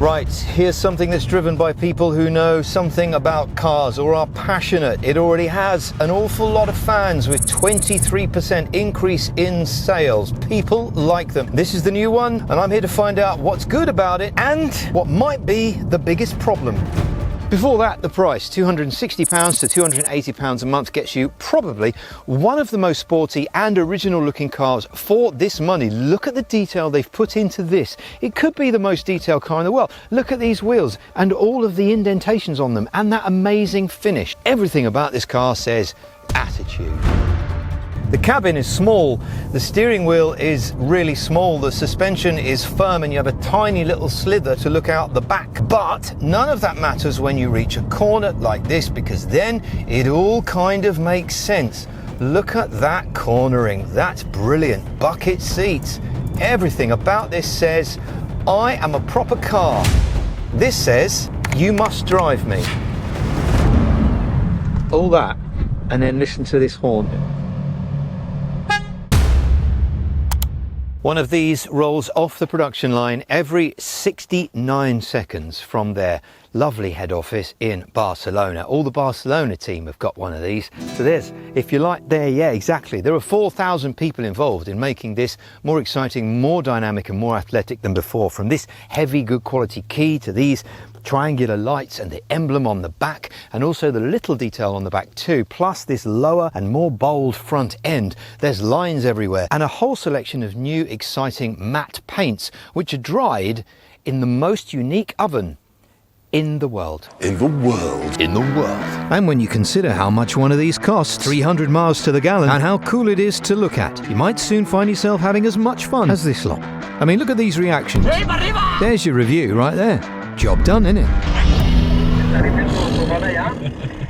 Right, here's something that's driven by people who know something about cars or are passionate. It already has an awful lot of fans with 23% increase in sales. People like them. This is the new one, and I'm here to find out what's good about it and what might be the biggest problem. Before that, the price, £260 to £280 a month, gets you probably one of the most sporty and original looking cars for this money. Look at the detail they've put into this. It could be the most detailed car in the world. Look at these wheels and all of the indentations on them and that amazing finish. Everything about this car says attitude. The cabin is small, the steering wheel is really small, the suspension is firm and you have a tiny little slither to look out the back. But none of that matters when you reach a corner like this, because then it all kind of makes sense. Look at that cornering, that's brilliant. Bucket seats, everything about this says, I am a proper car. This says, you must drive me. All that, and then listen to this horn. One of these rolls off the production line every 69 seconds from their lovely head office in Barcelona. All the Barcelona team have got one of these. So there's, if you like, there, yeah, exactly. There are 4,000 people involved in making this more exciting, more dynamic and more athletic than before. From this heavy, good quality key to these triangular lights and the emblem on the back, and also the little detail on the back too, plus this lower and more bold front end. There's lines everywhere and a whole selection of new exciting matte paints which are dried in the most unique oven in the world. In the world. In the world. And when you consider how much one of these costs, 300 miles to the gallon, and how cool it is to look at, you might soon find yourself having as much fun as this lot. I mean, look at these reactions. There's your review right there. Job done, innit?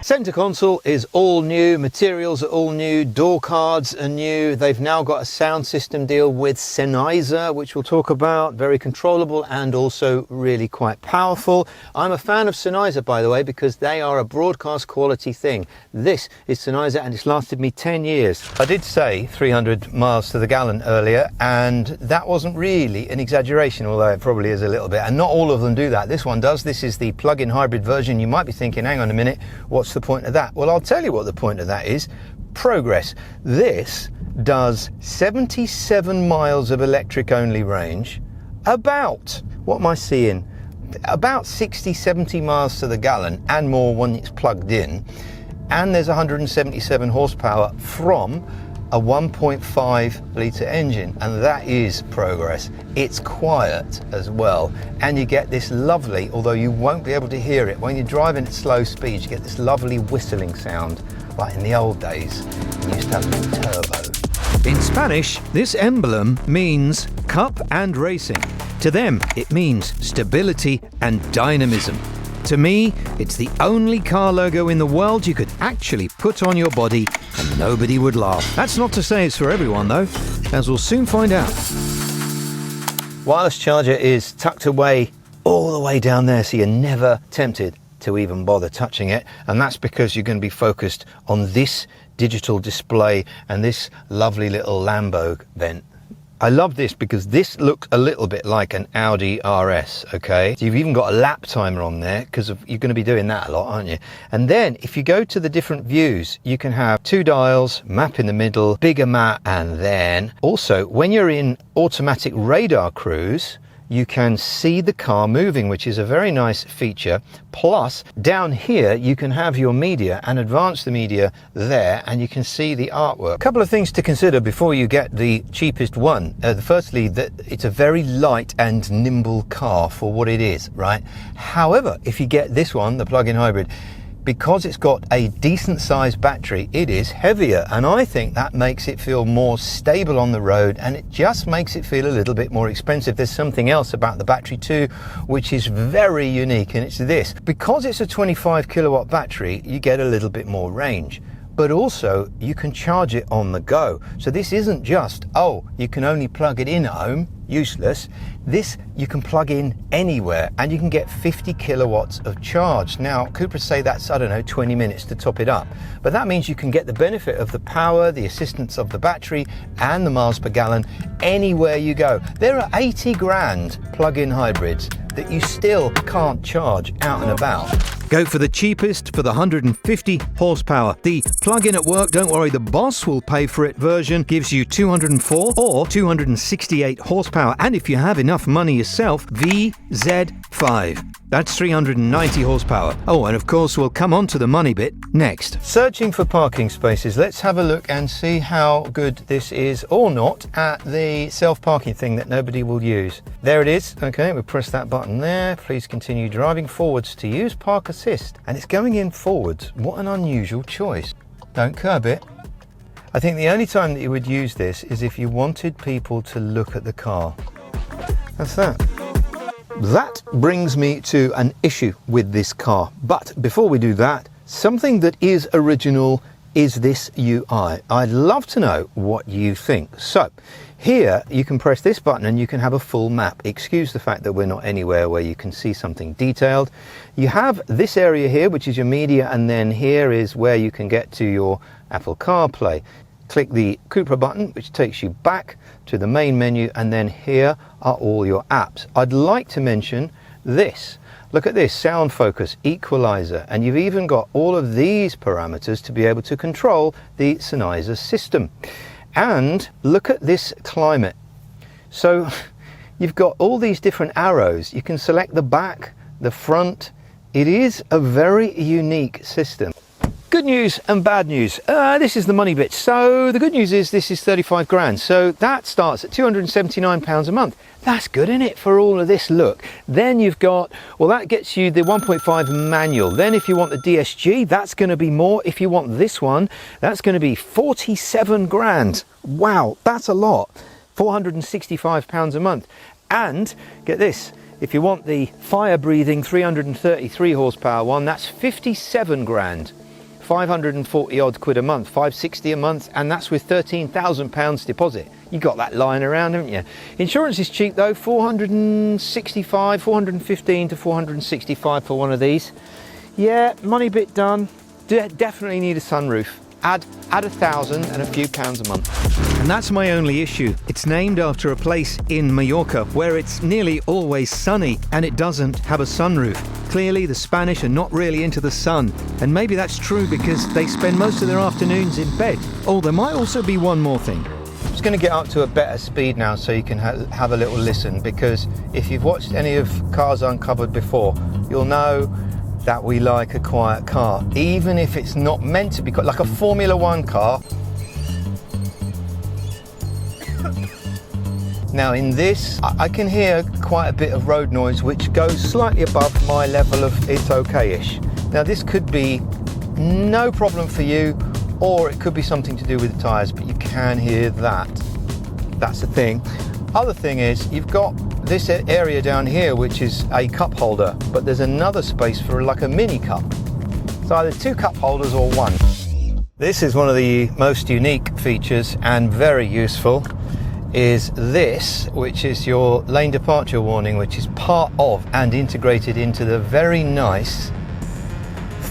Centre console is all new, materials are all new, door cards are new. They've now got a sound system deal with Sennheiser, which we'll talk about. Very controllable and also really quite powerful. I'm a fan of Sennheiser, by the way, because they are a broadcast quality thing. This is Sennheiser and it's lasted me 10 years. I did say 300 miles to the gallon earlier, and that wasn't really an exaggeration, although it probably is a little bit. And not all of them do that. This one does. This is the plug-in hybrid version. You might be thinking, hang on a minute, what's the point of that? Well, I'll tell you what the point of that is. Progress. This does 77 miles of electric only range, about, what am I seeing, about 60-70 miles to the gallon and more when it's plugged in, and there's 177 horsepower from a 1.5 litre engine, and that is progress. It's quiet as well, and you get this lovely, although you won't be able to hear it when you're driving at slow speeds, you get this lovely whistling sound like in the old days you used to have turbo. In Spanish, this emblem means cup and racing. To them it means stability and dynamism. To me, it's the only car logo in the world you could actually put on your body and nobody would laugh. That's not to say it's for everyone though, as we'll soon find out. Wireless charger is tucked away all the way down there, so you're never tempted to even bother touching it, and that's because you're going to be focused on this digital display and this lovely little Lambo vent. I love this because this looks a little bit like an Audi RS, okay? So you've even got a lap timer on there because you're going to be doing that a lot, aren't you? And then if you go to the different views, you can have 2 dials, map in the middle, bigger map, and then also when you're in automatic radar cruise, you can see the car moving, which is a very nice feature. Plus, down here, you can have your media and advance the media there, and you can see the artwork. A couple of things to consider before you get the cheapest one. Firstly, that it's a very light and nimble car for what it is, right? However, if you get this one, the plug-in hybrid, because it's got a decent sized battery, it is heavier, and I think that makes it feel more stable on the road, and it just makes it feel a little bit more expensive. There's something else about the battery too, which is very unique, and it's this. Because it's a 25 kilowatt battery, you get a little bit more range, but also you can charge it on the go. So this isn't just, oh, you can only plug it in at home, useless. This you can plug in anywhere, and you can get 50 kilowatts of charge. Now, Cupra say that's, I don't know, 20 minutes to top it up. But that means you can get the benefit of the power, the assistance of the battery, and the miles per gallon anywhere you go. There are 80 grand plug-in hybrids that you still can't charge out and about. Go for the cheapest for the 150 horsepower. The plug-in at work, don't worry, the boss will pay for it version gives you 204 or 268 horsepower. And if you have enough money yourself, VZ5. That's 390 horsepower. Oh, and of course we'll come on to the money bit next. Searching for parking spaces. Let's have a look and see how good this is or not at the self-parking thing that nobody will use. There it is. Okay, we'll press that button there. Please continue driving forwards to use park assist. And it's going in forwards. What an unusual choice. Don't curb it. I think the only time that you would use this is if you wanted people to look at the car. That's that. That brings me to an issue with this car. But before we do that, something that is original is this UI. I'd love to know what you think. So here you can press this button and you can have a full map. Excuse the fact that we're not anywhere where you can see something detailed. You have this area here, which is your media, and then here is where you can get to your Apple CarPlay. Click the Cupra button, which takes you back to the main menu, and then here are all your apps. I'd like to mention this. Look at this, sound focus, equalizer, and you've even got all of these parameters to be able to control the Sennheiser system. And look at this climate. So you've got all these different arrows. You can select the back, the front. It is a very unique system. Good news and bad news. This is the money bit. So the good news is this is 35 grand. So that starts at £279 a month. That's good, isn't it, for all of this look? Then you've got, well, that gets you the 1.5 manual. Then if you want the DSG, that's going to be more. If you want this one, that's going to be 47 grand. Wow, that's a lot. £465 a month. And get this, if you want the fire-breathing 333 horsepower one, that's 57 grand. 540 odd quid a month, 560 a month, and that's with £13,000 deposit. You got that lying around, haven't you? Insurance is cheap though, 465, 415 to 465 for one of these. Yeah, money bit done. Definitely need a sunroof. Add 1,000 and a few pounds a month. And that's my only issue. It's named after a place in Mallorca where it's nearly always sunny and it doesn't have a sunroof. Clearly the Spanish are not really into the sun, and maybe that's true because they spend most of their afternoons in bed. Oh, there might also be one more thing. I'm just going to get up to a better speed now so you can have a little listen, because if you've watched any of Cars Uncovered before, you'll know that we like a quiet car, even if it's not meant to be like a Formula One car. Now in this, I can hear quite a bit of road noise, which goes slightly above my level of it's okay-ish. Now this could be no problem for you, or it could be something to do with the tyres, but you can hear that. That's the thing. Other thing is, you've got this area down here, which is a cup holder, but there's another space for like a mini cup. So either 2 cup holders or one. This is one of the most unique features and very useful, is this, which is your lane departure warning, which is part of and integrated into the very nice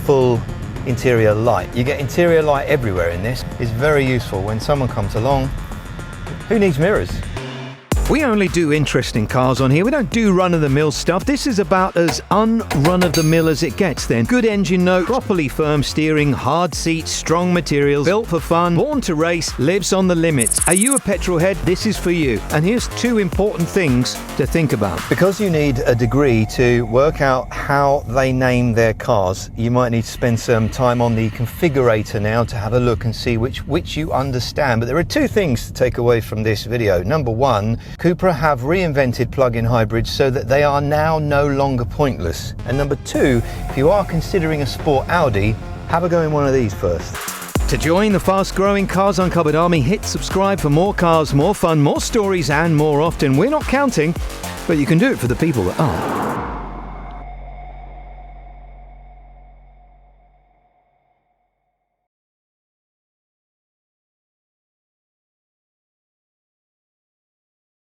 full interior light. You get interior light everywhere in this. It's very useful when someone comes along. Who needs mirrors? We only do interesting cars on here. We don't do run-of-the-mill stuff. This is about as un-run-of-the-mill as it gets then. Good engine note, properly firm steering, hard seats, strong materials, built for fun, born to race, lives on the limits. Are you a petrol head? This is for you. And here's 2 important things to think about. Because you need a degree to work out how they name their cars, you might need to spend some time on the configurator now to have a look and see which you understand. But there are 2 things to take away from this video. Number 1, Cupra have reinvented plug-in hybrids so that they are now no longer pointless. And number 2, if you are considering a sport Audi, have a go in one of these first. To join the fast-growing Cars Uncovered army, hit subscribe for more cars, more fun, more stories, and more often. We're not counting, but you can do it for the people that are.